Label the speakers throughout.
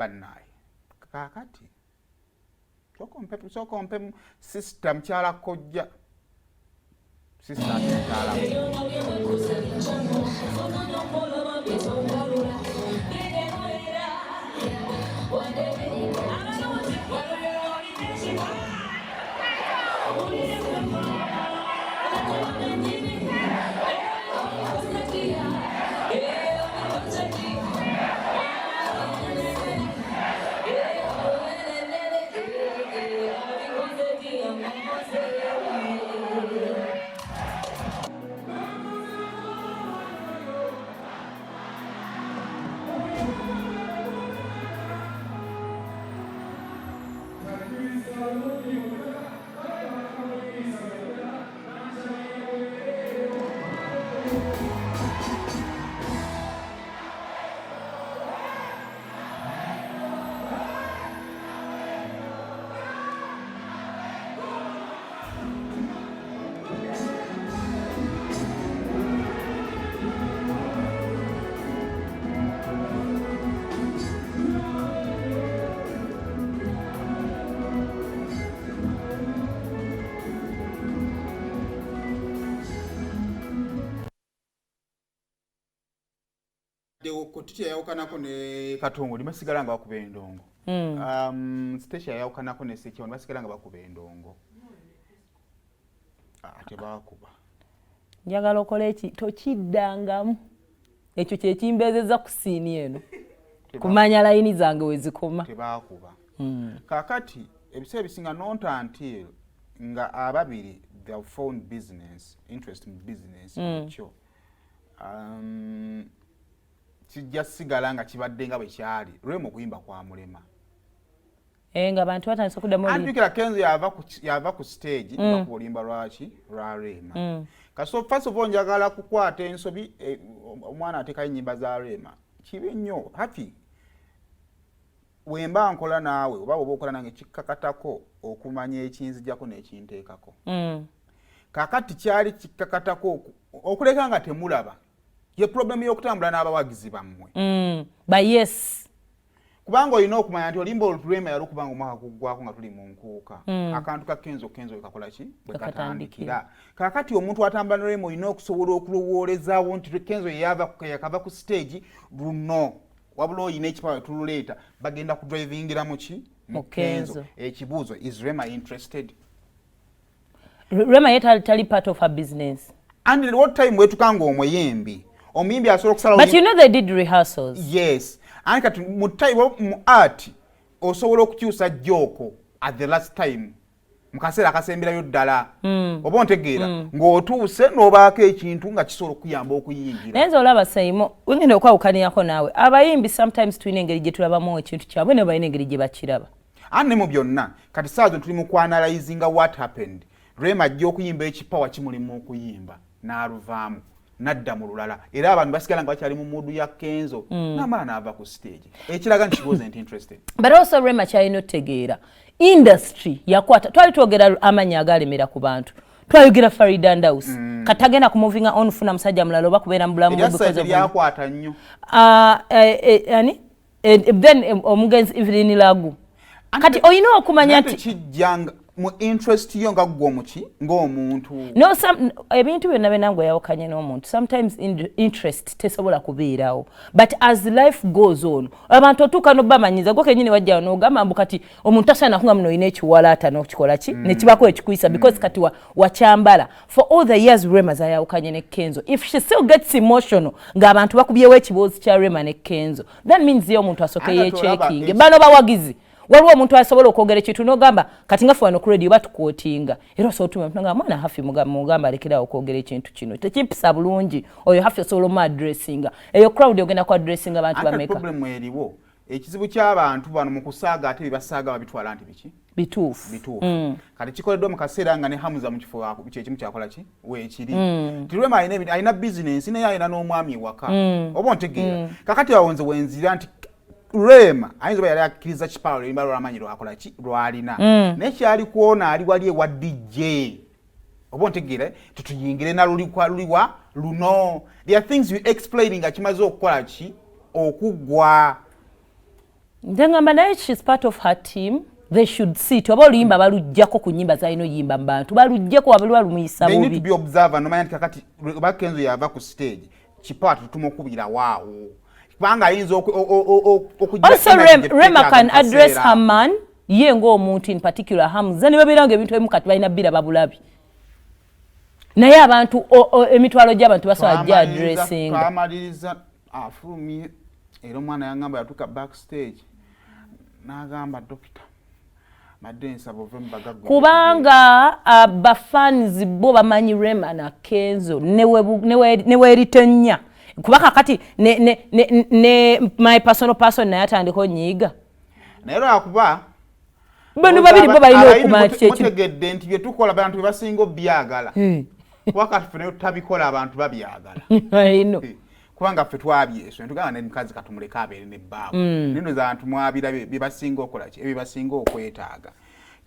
Speaker 1: bannaye kakati sokompe sister mchala kojja sister mchala Kotiti yawukanako ne Katongo limasigala nga bakuba endongo. Station yawukanako ne Sekyo limasigala nga bakuba endongo. Ate bakuba.
Speaker 2: Njagala okola eki tokiddangamu. Ekyo kye kimbezeza ku siini eno. Kumanya layini zange wezikoma.
Speaker 1: Tebakuba. Kakati ebiseera ebisinga not until nga ababiri they found business, interest in business ekyo. Kijja sigala nga kibadde nga bwe kyali Rema okuyimba kwa mulema
Speaker 2: nga bantu batandise okuddamu
Speaker 1: andikira Kezo yava ku stage nga kulimba lwaki lwa Rema kaso first of all njagala kukwata ensobi omwana ateka ennyimba za Rema kibi nnyo Haffy wemba nkola naawe oba okola nange kikkakatako okumanya ekinzijjako n'ekinteekako kakati kyali kikkakatako okuleka nga temulaba ye problem y'okutambula n'abawagizi bammwe
Speaker 2: ba yes
Speaker 1: kubanga olina okumanya nti olimba olutulema yali okubanga omwaka kuggwako nga tuli mu nkuuka akantu ka Kezo wekakola ki bwe katandikira kakati omuntu atambula ne Rema olina okusobola okulowoolezaawo nti Kezo yakava ku stage luno wabula olina ekipawa tululeeta bagenda kudrivingira mu ki mu Kezo ekibuuzo is Rema interested
Speaker 2: Rema yet tali part of her business
Speaker 1: and at what time wetukanga omuyimbi omuyimbi asobola okusala
Speaker 2: but you know they did rehearsals
Speaker 1: yes and kati mu art osobola okukyusa joko at the last time mukaseera akasemberayo ddala oba ontegeera ng'otuuse n'obaako ekintu nga kisobola okuyamba okuyingira
Speaker 2: naye nze olaba Saymore wengenda okwawukanirako naawe abayimbi sometimes tulina engeri gye tulabamu ekintu kyabwe ne balina engeri gye bakiraba
Speaker 1: ate ne mu byonna kati saazo tuli mu kwanalizinga what happened Rema ajja okuyimba ekipawa kimulimu okuyimba n'aluvaamu nadda mu lulala era abantu basigala nga bakyali mu mudu ya Kezo n'amala n'ava ku stage ekiraga nti she wasn't interested
Speaker 2: but also Rema kyalina otegeera industry yakwata twali twogera amanya agalemera ku bantu twayogera Farida Ndausi katagenda ku moving on funa musajja mulala oba kubeera mu bulamu
Speaker 1: because of yakwata nnyo
Speaker 2: then omugenzi Evelyn Lagu kati oyina okumanya nti
Speaker 1: kijjanga mu interest yo nga gwo muki ng'omuntu
Speaker 2: no ebintu byonna benango yawukanye n'omuntu sometimes interest tesobola kubeerawo but as life goes on abantu otuuka n'obamanyiza gwo kenyini wajja n'ogamba mbu kati omuntu asaana kunga muno olina ekiwalaata n'okikola ki ne kibako ekikuyisa because kati wakyambala for all the years Rema zayawukanye ne Kezo if she still gets emotional ng'abantu bakubyewo ekiboozi kya Rema ne Kezo that means ye omuntu asooke yechekinge bano bawagizi waliwo omuntu asobola okwogera ekintu n'ogamba kati nga ffe wano ku radio batukwotinga era osobola otuma nga mwana Haffy mugamba alekerawo okwogera ekintu kino tekimpisa bulungi oyo Haffy osobola omuadressinga eyo crowd ogenda ku addressinga abantu bameka
Speaker 1: problem eriwo ekizibu ky'abantu bano mu kusaaga ate bibasaaga babitwala nti biki
Speaker 2: bituufu
Speaker 1: kati kikoleddwa mu kaseera nga ne Hamza mu kifo kyekimu kyakola ki weekiri Rema alina business naye alina n'omwami ewaka oba ontegeera kakati awonze wenzira nti Rema ayinza yali akkiriza kipawa lwimba lw'amanyiro akola ki lwalina naye kyali kuona ali wali ewa DJ oba ontegeera tutuyingire na luliwa luno there are things you explaining nga kimaze okukola ki okuggwa
Speaker 2: Ngamba naye she's part of her team. They should see to abaluyimba balujjako ku nnyimba zalino yimba mu bantu balujjeko wabali walumuyisa bubi.
Speaker 1: They need to be observer no mind kakati Kezo yava ku stage chipato tumokubira waawo. Kubanga ayinza okujja.
Speaker 2: Also Rema can address her man ye ng'omuntu in particular Hamza ne babiranga ebintu ebimu kati balina bbira babulabi. Naye abantu emitwalo gy'abantu basobola ajja addressing.
Speaker 1: Twamaliriza afulumye era omwana yangamba yatuuka backstage n'agamba dokita
Speaker 2: kubanga abafans bo bamanyi Rema na Kezo ne weritenya kubaka kati ne my personal person naye atandiko nyiga
Speaker 1: naye lwakuba
Speaker 2: bano babiri bo balina okumanya kyeki
Speaker 1: mutegedde nti bye tukola abantu bebasinga obyagala wakati ffe naye tutabikola abantu babyagala
Speaker 2: ayino
Speaker 1: kubanga ffe twabyeso ntugamba ne mukazi katumuleka abeere n'ebbaawo nino z'abantu mwabira bye basinga okola ki ebyo basinga okwetaaga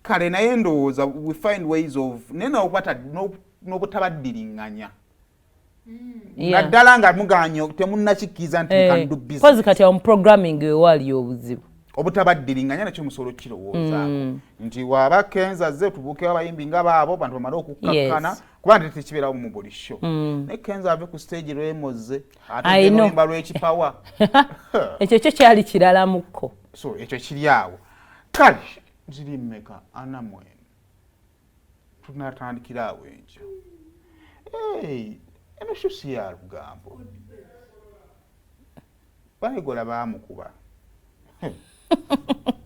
Speaker 1: kale naye ndowooza we find ways of nena okwata n'obutabaddiringanya naddala nga muganyo temunnakikkiza nti kandu business
Speaker 2: kozi kati awo mu programming ewali obuzibu
Speaker 1: obutabaddiringanya nakyo musolo kirowoozaako nti waaba Kenzo azze tubuukewo abayimbi nga baabo bantu bamale okukkakkana kuba nti tekibeerawo mu buli show naye Kenzo ave ku stage lwemozze ate oluyimba lw'ekipawa
Speaker 2: ekyo kyo kyali kiralamuko
Speaker 1: so ekyo kiri awo kale ziri mmeka ana mwenu tunatandikira awo enkyo eno sho si ya lugambo bayigola baamukuba